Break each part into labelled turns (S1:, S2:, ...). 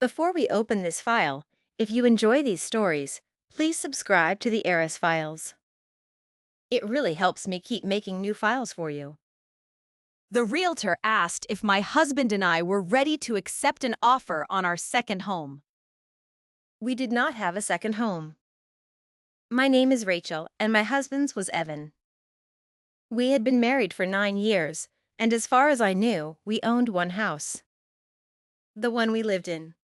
S1: Before we open this file, if you enjoy these stories, please subscribe to the Eris Files. It really helps me keep making new files for you.
S2: The realtor asked if my husband and I were ready to accept an offer on our second home.
S1: We did not have a second home. My name is Rachel, and my husband's was Evan. We had been married for 9 years, and as far as I knew, we owned one house. The one we lived in.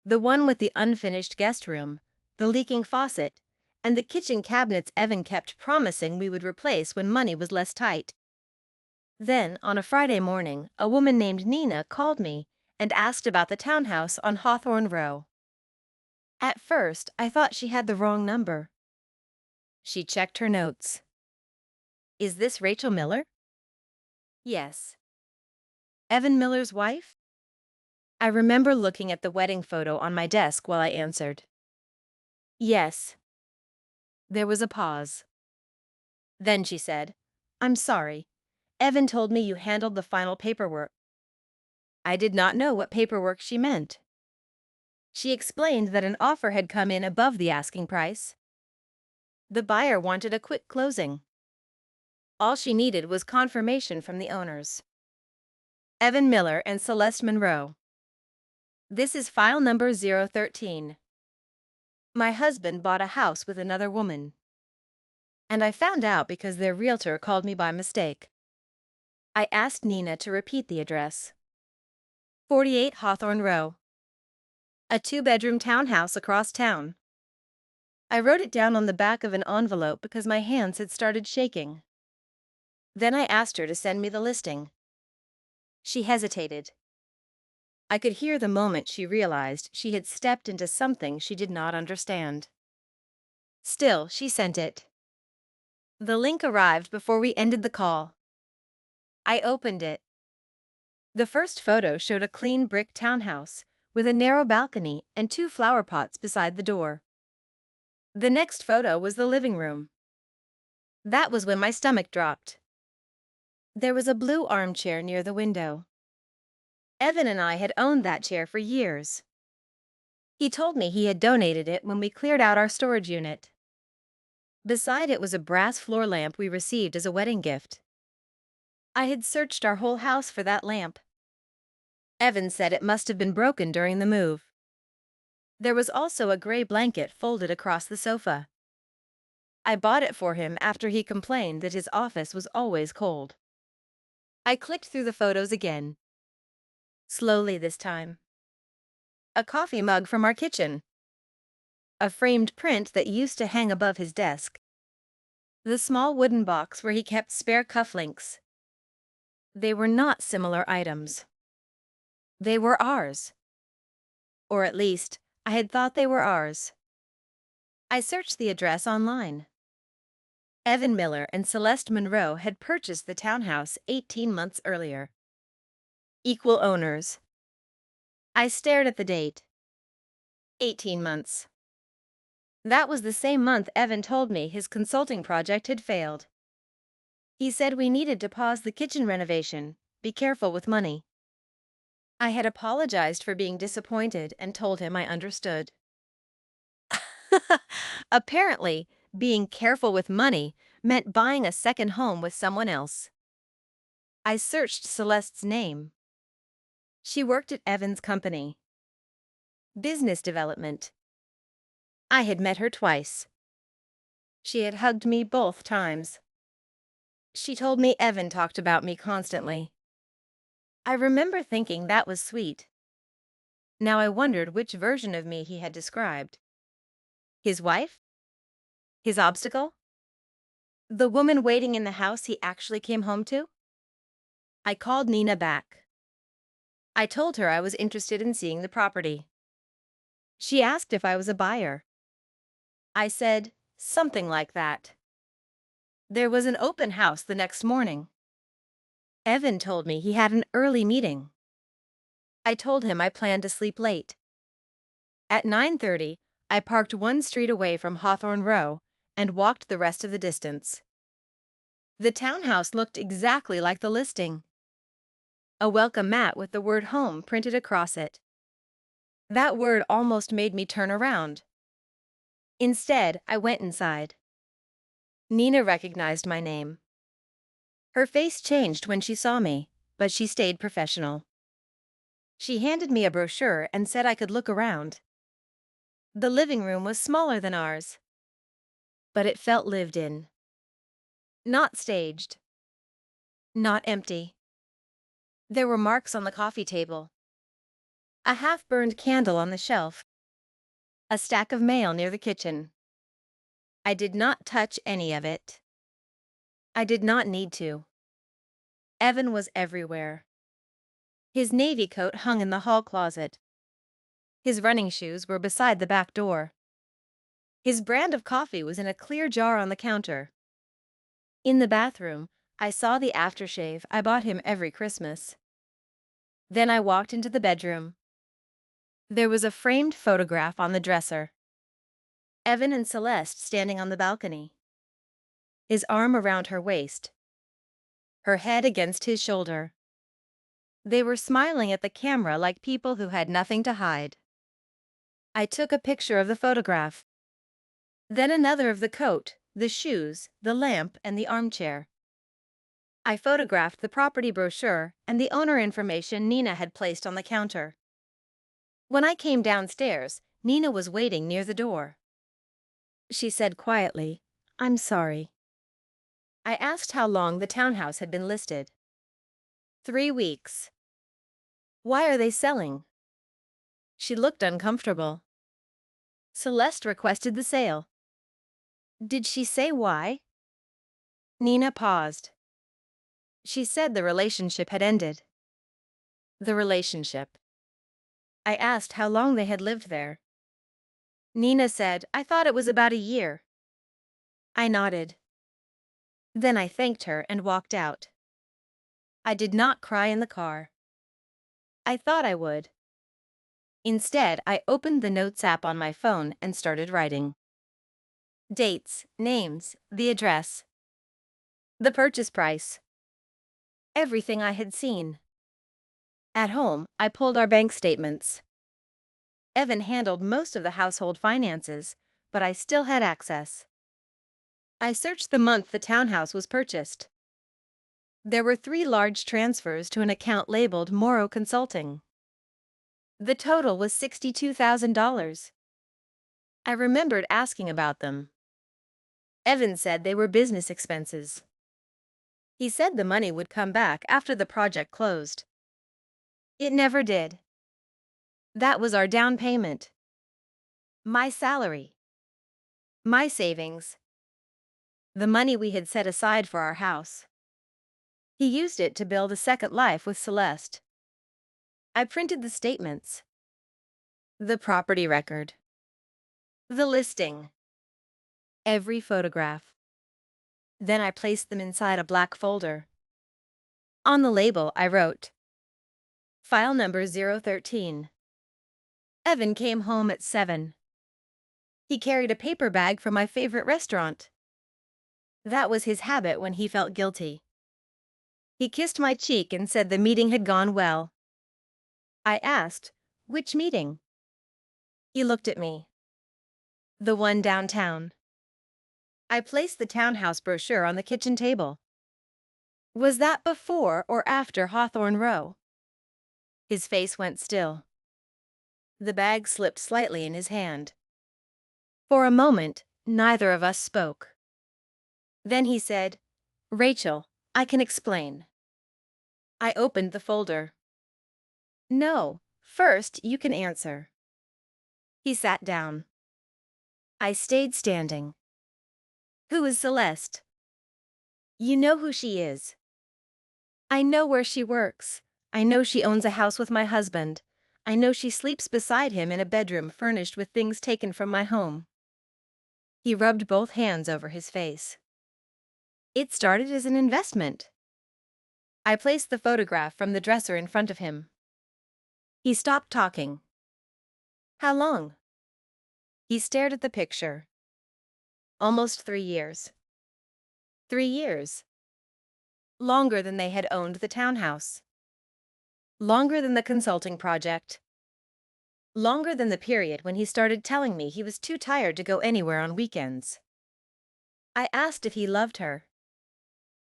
S1: The one with the unfinished guest room, the leaking faucet, and the kitchen cabinets Evan kept promising we would replace when money was less tight. Then, on a Friday morning, a woman named Nina called me and asked about the townhouse on Hawthorne Row. At first, I thought she had the wrong number. She checked her notes. Is this Rachel Miller? Yes. Evan Miller's wife? I remember looking at the wedding photo on my desk while I answered. Yes. There was a pause. Then she said, I'm sorry. Evan told me you handled the final paperwork. I did not know what paperwork she meant. She explained that an offer had come in above the asking price. The buyer wanted a quick closing. All she needed was confirmation from the owners. Evan Miller and Celeste Monroe. This is file number 013. My husband bought a house with another woman. And I found out because their realtor called me by mistake. I asked Nina to repeat the address. 48 Hawthorne Row. A 2-bedroom townhouse across town. I wrote it down on the back of an envelope because my hands had started shaking. Then I asked her to send me the listing. She hesitated. I could hear the moment she realized she had stepped into something she did not understand. Still, she sent it. The link arrived before we ended the call. I opened it. The first photo showed a clean brick townhouse with a narrow balcony and 2 flower pots beside the door. The next photo was the living room. That was when my stomach dropped. There was a blue armchair near the window. Evan and I had owned that chair for years. He told me he had donated it when we cleared out our storage unit. Beside it was a brass floor lamp we received as a wedding gift. I had searched our whole house for that lamp. Evan said it must have been broken during the move. There was also a gray blanket folded across the sofa. I bought it for him after he complained that his office was always cold. I clicked through the photos again. Slowly this time. A coffee mug from our kitchen. A framed print that used to hang above his desk. The small wooden box where he kept spare cufflinks. They were not similar items. They were ours. Or at least, I had thought they were ours. I searched the address online. Evan Miller and Celeste Monroe had purchased the townhouse 18 months earlier. Equal owners. I stared at the date. 18 months. That was the same month Evan told me his consulting project had failed. He said we needed to pause the kitchen renovation, be careful with money. I had apologized for being disappointed and told him I understood. Apparently, being careful with money meant buying a second home with someone else. I searched Celeste's name. She worked at Evan's company. Business development. I had met her twice. She had hugged me both times. She told me Evan talked about me constantly. I remember thinking that was sweet. Now I wondered which version of me he had described. His wife? His obstacle? The woman waiting in the house he actually came home to? I called Nina back. I told her I was interested in seeing the property. She asked if I was a buyer. I said, something like that. There was an open house the next morning. Evan told me he had an early meeting. I told him I planned to sleep late. At 9:30, I parked one street away from Hawthorne Row and walked the rest of the distance. The townhouse looked exactly like the listing. A welcome mat with the word home printed across it. That word almost made me turn around. Instead, I went inside. Nina recognized my name. Her face changed when she saw me, but she stayed professional. She handed me a brochure and said I could look around. The living room was smaller than ours, but it felt lived in. Not staged. Not empty. There were marks on the coffee table, a half-burned candle on the shelf, a stack of mail near the kitchen. I did not touch any of it. I did not need to. Evan was everywhere. His navy coat hung in the hall closet. His running shoes were beside the back door. His brand of coffee was in a clear jar on the counter. In the bathroom, I saw the aftershave I bought him every Christmas. Then I walked into the bedroom. There was a framed photograph on the dresser. Evan and Celeste standing on the balcony. His arm around her waist, her head against his shoulder. They were smiling at the camera like people who had nothing to hide. I took a picture of the photograph, then another of the coat, the shoes, the lamp, and the armchair. I photographed the property brochure and the owner information Nina had placed on the counter. When I came downstairs, Nina was waiting near the door. She said quietly, "I'm sorry." I asked how long the townhouse had been listed. 3 weeks. Why are they selling? She looked uncomfortable. Celeste requested the sale. Did she say why? Nina paused. She said the relationship had ended. The relationship. I asked how long they had lived there. Nina said, "I thought it was about a year." I nodded. Then I thanked her and walked out. I did not cry in the car. I thought I would. Instead, I opened the notes app on my phone and started writing. Dates, names, the address, the purchase price. Everything I had seen. At home, I pulled our bank statements. Evan handled most of the household finances, but I still had access. I searched the month the townhouse was purchased. There were 3 large transfers to an account labeled Morrow Consulting. The total was $62,000. I remembered asking about them. Evan said they were business expenses. He said the money would come back after the project closed. It never did. That was our down payment. My salary. My savings. The money we had set aside for our house. He used it to build a second life with Celeste. I printed the statements. The property record. The listing. Every photograph. Then I placed them inside a black folder. On the label, I wrote, File number 013. Evan came home at 7. He carried a paper bag from my favorite restaurant. That was his habit when he felt guilty. He kissed my cheek and said the meeting had gone well. I asked, "Which meeting?" He looked at me. The one downtown. I placed the townhouse brochure on the kitchen table. Was that before or after Hawthorne Row? His face went still. The bag slipped slightly in his hand. For a moment, neither of us spoke. Then he said, "Rachel, I can explain." I opened the folder. "No, first you can answer." He sat down. I stayed standing. "Who is Celeste?" "You know who she is." "I know where she works. I know she owns a house with my husband. I know she sleeps beside him in a bedroom furnished with things taken from my home." He rubbed both hands over his face. "It started as an investment." I placed the photograph from the dresser in front of him. He stopped talking. "How long?" He stared at the picture. "Almost 3 years." 3 years. Longer than they had owned the townhouse. Longer than the consulting project. longer than the period when he started telling me he was too tired to go anywhere on weekends. I asked if he loved her.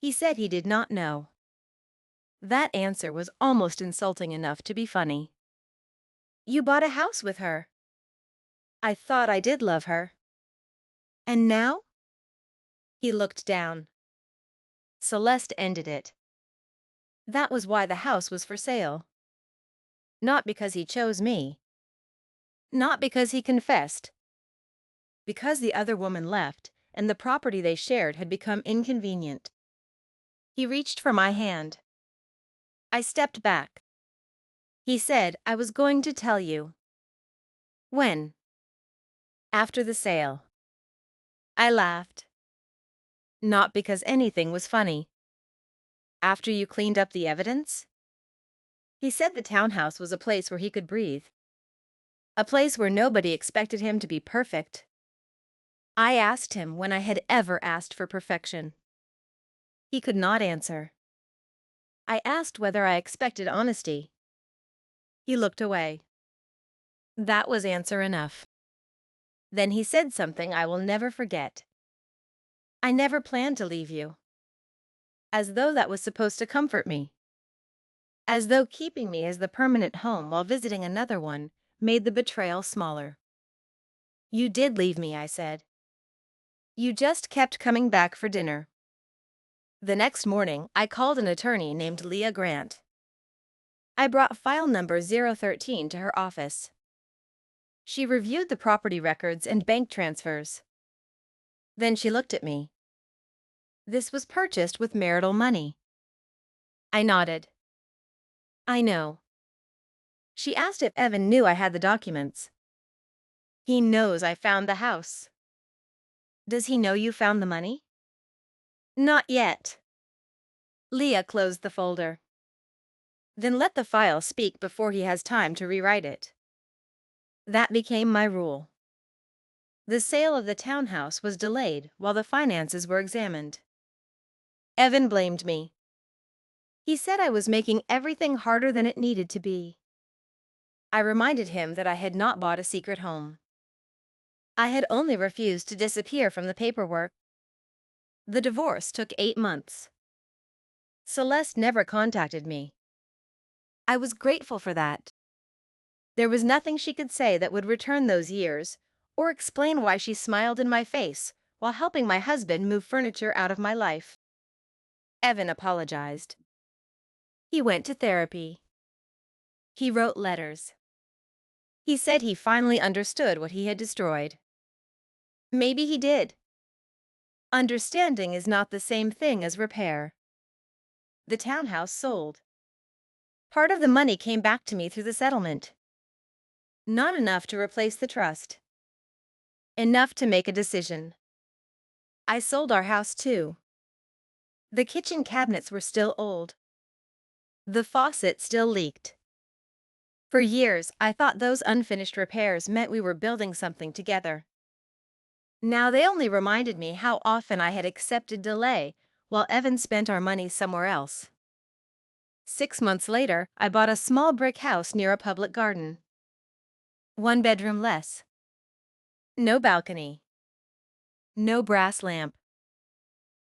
S1: He said he did not know. That answer was almost insulting enough to be funny. You bought a house with her. I thought I did love her. And now? He looked down. Celeste ended it. That was why the house was for sale. Not because he chose me. Not because he confessed. Because the other woman left, and the property they shared had become inconvenient. He reached for my hand. I stepped back. He said I was going to tell you. When? After the sale. I laughed. Not because anything was funny. After you cleaned up the evidence? He said the townhouse was a place where he could breathe. A place where nobody expected him to be perfect. I asked him when I had ever asked for perfection. He could not answer. I asked whether I expected honesty. He looked away. That was answer enough. Then he said something I will never forget. I never planned to leave you. As though that was supposed to comfort me. As though keeping me as the permanent home while visiting another one made the betrayal smaller. You did leave me, I said. You just kept coming back for dinner. The next morning, I called an attorney named Leah Grant. I brought file number 013 to her office. She reviewed the property records and bank transfers. Then she looked at me. This was purchased with marital money. I nodded. I know. She asked if Evan knew I had the documents. He knows I found the house. Does he know you found the money? Not yet. Leah closed the folder. Then let the file speak before he has time to rewrite it. That became my rule. The sale of the townhouse was delayed while the finances were examined. Evan blamed me. He said I was making everything harder than it needed to be. I reminded him that I had not bought a secret home. I had only refused to disappear from the paperwork. The divorce took 8 months. Celeste never contacted me. I was grateful for that. There was nothing she could say that would return those years, or explain why she smiled in my face while helping my husband move furniture out of my life. Evan apologized. He went to therapy. He wrote letters. He said he finally understood what he had destroyed. Maybe he did. Understanding is not the same thing as repair. The townhouse sold. Part of the money came back to me through the settlement. Not enough to replace the trust. Enough to make a decision. I sold our house too. The kitchen cabinets were still old. The faucet still leaked. For years, I thought those unfinished repairs meant we were building something together. Now they only reminded me how often I had accepted delay while Evan spent our money somewhere else. 6 months later, I bought a small brick house near a public garden. 1 bedroom less. No balcony. No brass lamp.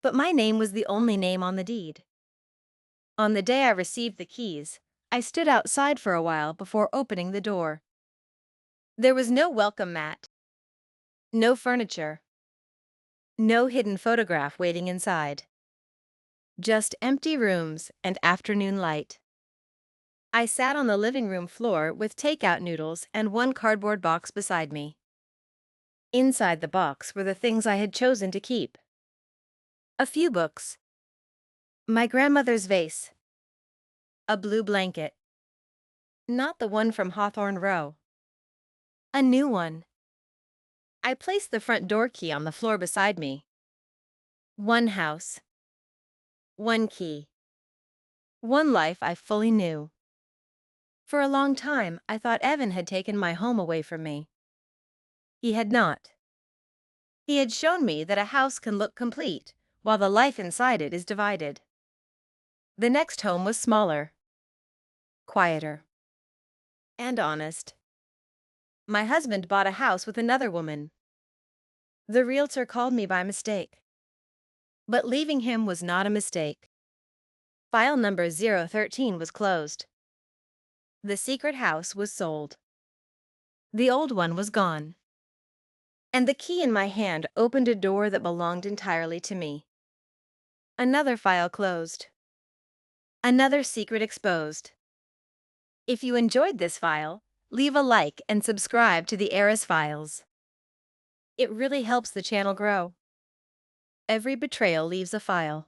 S1: But my name was the only name on the deed. On the day I received the keys, I stood outside for a while before opening the door. There was no welcome mat. No furniture. No hidden photograph waiting inside. Just empty rooms and afternoon light. I sat on the living room floor with takeout noodles and 1 cardboard box beside me. Inside the box were the things I had chosen to keep. A few books. My grandmother's vase. A blue blanket. Not the one from Hawthorne Row. A new one. I placed the front door key on the floor beside me. 1 house. 1 key. 1 life I fully knew. For a long time, I thought Evan had taken my home away from me. He had not. He had shown me that a house can look complete, while the life inside it is divided. The next home was smaller, quieter, and honest. My husband bought a house with another woman. The realtor called me by mistake. But leaving him was not a mistake. File number 013 was closed. The secret house was sold. The old one was gone. And the key in my hand opened a door that belonged entirely to me. Another file closed. Another secret exposed. If you enjoyed this file, leave a like and subscribe to the Eris Files. It really helps the channel grow. Every betrayal leaves a file.